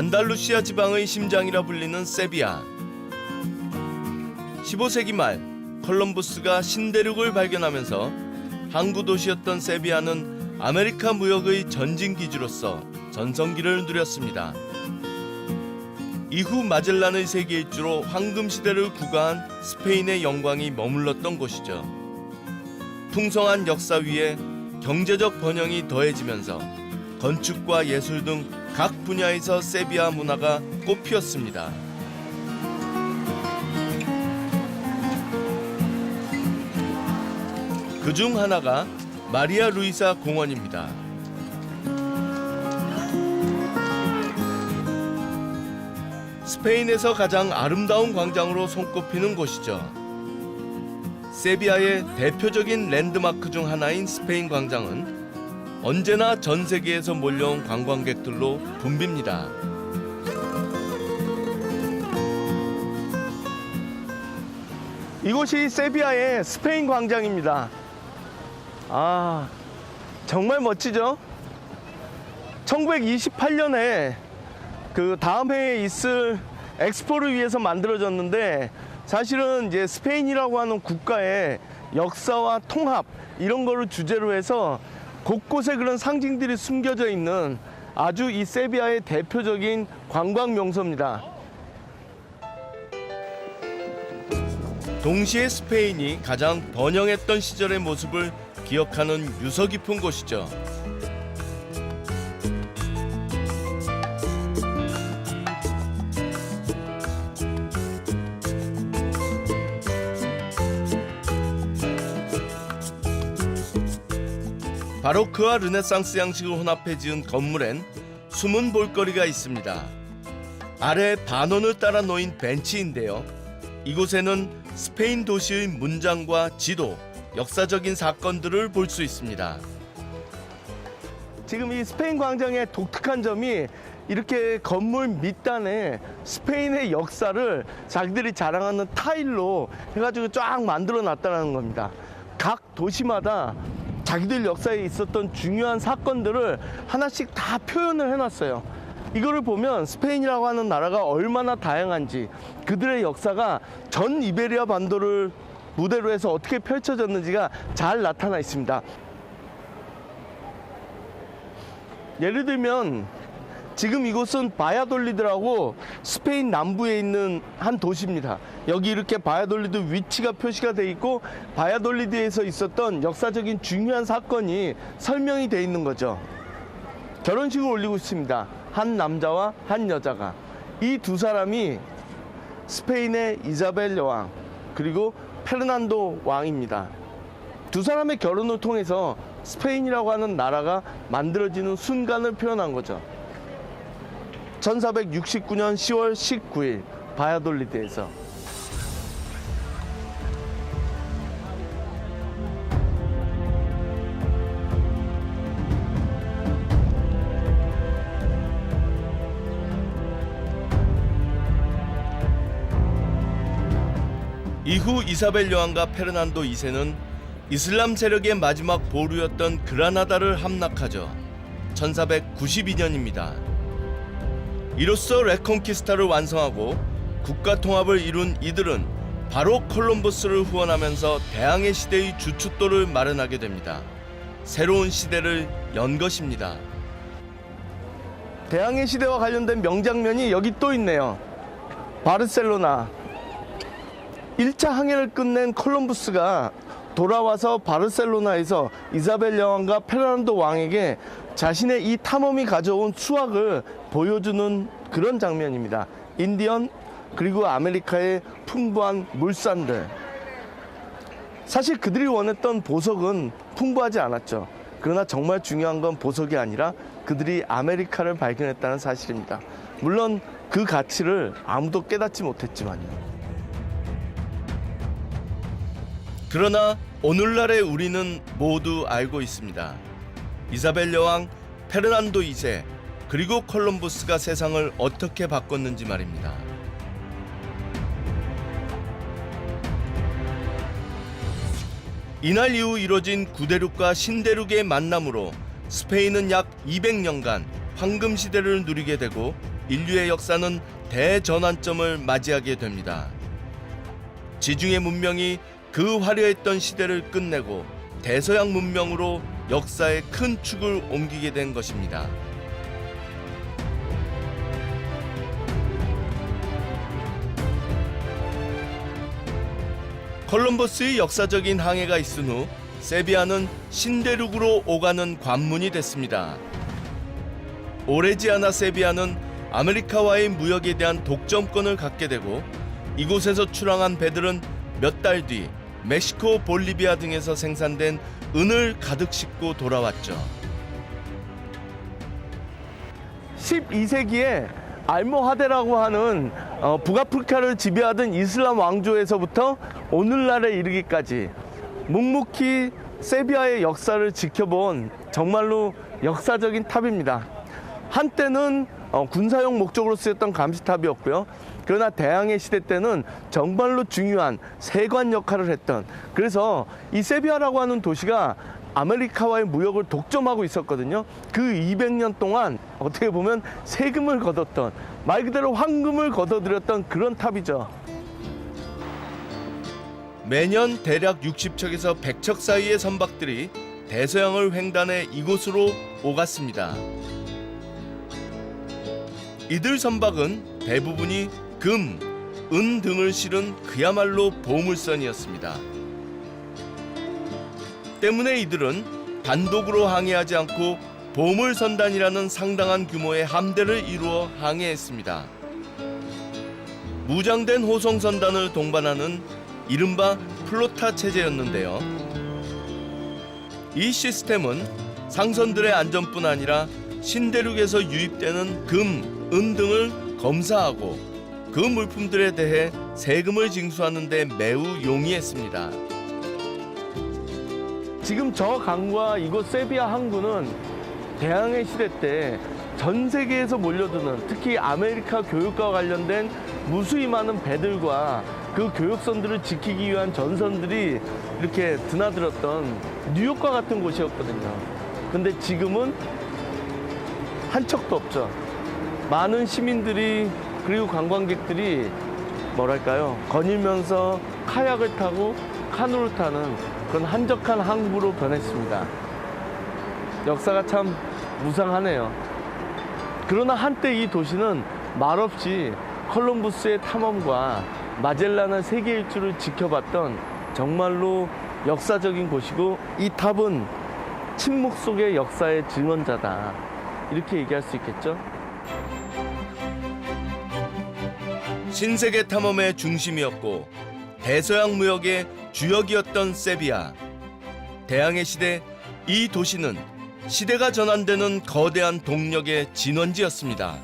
안달루시아 지방의 심장이라 불리는 세비야. 15세기 말 콜럼부스가 신대륙을 발견하면서 항구 도시였던 세비야는 아메리카 무역의 전진 기지로서 전성기를 누렸습니다. 이후 마젤란의 세계 일주로 황금 시대를 구가한 스페인의 영광이 머물렀던 곳이죠. 풍성한 역사 위에 경제적 번영이 더해지면서 건축과 예술 등 각 분야에서 세비야 문화가 꽃피었습니다. 그중 하나가 마리아 루이사 공원입니다. 스페인에서 가장 아름다운 광장으로 손꼽히는 곳이죠. 세비야의 대표적인 랜드마크 중 하나인 스페인 광장은 언제나 전 세계에서 몰려온 관광객들로 붐빕니다. 이곳이 세비야의 스페인 광장입니다. 정말 멋지죠? 1928년에 그 다음 해에 있을 엑스포를 위해서 만들어졌는데, 사실은 이제 스페인이라고 하는 국가의 역사와 통합 이런 거를 주제로 해서 곳곳에 그런 상징들이 숨겨져 있는 아주 이 세비야의 대표적인 관광 명소입니다. 동시에 스페인이 가장 번영했던 시절의 모습을 기억하는 유서 깊은 곳이죠. 바로크와 르네상스 양식을 혼합해 지은 건물엔 숨은 볼거리가 있습니다. 아래 반원을 따라 놓인 벤치인데요. 이곳에는 스페인 도시의 문장과 지도, 역사적인 사건들을 볼 수 있습니다. 지금 이 스페인 광장의 독특한 점이 이렇게 건물 밑단에 스페인의 역사를 자기들이 자랑하는 타일로 해가지고 쫙 만들어 놨다는 겁니다. 각 도시마다 자기들 역사에 있었던 중요한 사건들을 하나씩 다 표현을 해놨어요. 이거를 보면 스페인이라고 하는 나라가 얼마나 다양한지, 그들의 역사가 전 이베리아 반도를 무대로 해서 어떻게 펼쳐졌는지가 잘 나타나 있습니다. 예를 들면 지금 이곳은 바야돌리드라고 스페인 남부에 있는 한 도시입니다. 여기 이렇게 바야돌리드 위치가 표시가 돼 있고, 바야돌리드에서 있었던 역사적인 중요한 사건이 설명이 돼 있는 거죠. 결혼식을 올리고 있습니다. 한 남자와 한 여자가. 이 두 사람이 스페인의 이사벨 여왕 그리고 페르난도 왕입니다. 두 사람의 결혼을 통해서 스페인이라고 하는 나라가 만들어지는 순간을 표현한 거죠. 1469년 10월 19일 바야돌리드에서. 이후 이사벨 여왕과 페르난도 2세는 이슬람 세력의 마지막 보루였던 그라나다를 함락하죠. 1492년입니다. 이로써 레콘키스타를 완성하고 국가 통합을 이룬 이들은 바로 콜럼버스를 후원하면서 대항해 시대의 주춧돌을 마련하게 됩니다. 새로운 시대를 연 것입니다. 대항해 시대와 관련된 명장면이 여기 또 있네요. 바르셀로나. 1차 항해를 끝낸 콜럼부스가 돌아와서 바르셀로나에서 이사벨 여왕과 페르난도 왕에게 자신의 이 탐험이 가져온 수확을 보여주는 그런 장면입니다. 인디언 그리고 아메리카의 풍부한 물산들. 사실 그들이 원했던 보석은 풍부하지 않았죠. 그러나 정말 중요한 건 보석이 아니라 그들이 아메리카를 발견했다는 사실입니다. 물론 그 가치를 아무도 깨닫지 못했지만요. 그러나 오늘날의 우리는 모두 알고 있습니다. 이사벨 여왕, 페르난도 2세, 그리고 콜럼부스가 세상을 어떻게 바꿨는지 말입니다. 이날 이후 이뤄진 구대륙과 신대륙의 만남으로 스페인은 약 200년간 황금 시대를 누리게 되고 인류의 역사는 대전환점을 맞이하게 됩니다. 지중해 문명이 그 화려했던 시대를 끝내고 대서양 문명으로 역사의 큰 축을 옮기게 된 것입니다. 콜럼버스의 역사적인 항해가 있은 후 세비야는 신대륙으로 오가는 관문이 됐습니다. 오래지 않아 세비야는 아메리카와의 무역에 대한 독점권을 갖게 되고 이곳에서 출항한 배들은 몇 달 뒤 멕시코, 볼리비아 등에서 생산된 은을 가득 싣고 돌아왔죠. 12세기에 알모하데라고 하는 북아프리카를 지배하던 이슬람 왕조에서부터 오늘날에 이르기까지 묵묵히 세비야의 역사를 지켜본 정말로 역사적인 탑입니다. 한때는 군사용 목적으로 쓰였던 감시탑이었고요. 그러나 대항해 시대 때는 정말로 중요한 세관 역할을 했던, 그래서 이 세비야라고 하는 도시가 아메리카와의 무역을 독점하고 있었거든요. 그 200년 동안 어떻게 보면 세금을 걷었던, 말 그대로 황금을 걷어들였던 그런 탑이죠. 매년 대략 60척에서 100척 사이의 선박들이 대서양을 횡단해 이곳으로 오갔습니다. 이들 선박은 대부분이 금, 은 등을 실은 그야말로 보물선이었습니다. 때문에 이들은 단독으로 항해하지 않고 보물선단이라는 상당한 규모의 함대를 이루어 항해했습니다. 무장된 호송선단을 동반하는 이른바 플로타 체제였는데요. 이 시스템은 상선들의 안전뿐 아니라 신대륙에서 유입되는 금, 은 등을 검사하고 그 물품들에 대해 세금을 징수하는 데 매우 용이했습니다. 지금 저 강과 이곳 세비야 항구는 대항해 시대 때 전 세계에서 몰려드는, 특히 아메리카 교육과 관련된 무수히 많은 배들과 그 교역선들을 지키기 위한 전선들이 이렇게 드나들었던 뉴욕과 같은 곳이었거든요. 근데 지금은 한 척도 없죠. 많은 시민들이 그리고 관광객들이 뭐랄까요, 거닐면서 카약을 타고 카누를 타는 그런 한적한 항구로 변했습니다. 역사가 참 무상하네요. 그러나 한때 이 도시는 말없이 콜럼부스의 탐험과 마젤란의 세계 일주를 지켜봤던 정말로 역사적인 곳이고, 이 탑은 침묵 속의 역사의 증언자다, 이렇게 얘기할 수 있겠죠. 신세계 탐험의 중심이었고 대서양 무역의 주역이었던 세비야. 대항해 시대 이 도시는 시대가 전환되는 거대한 동력의 진원지였습니다.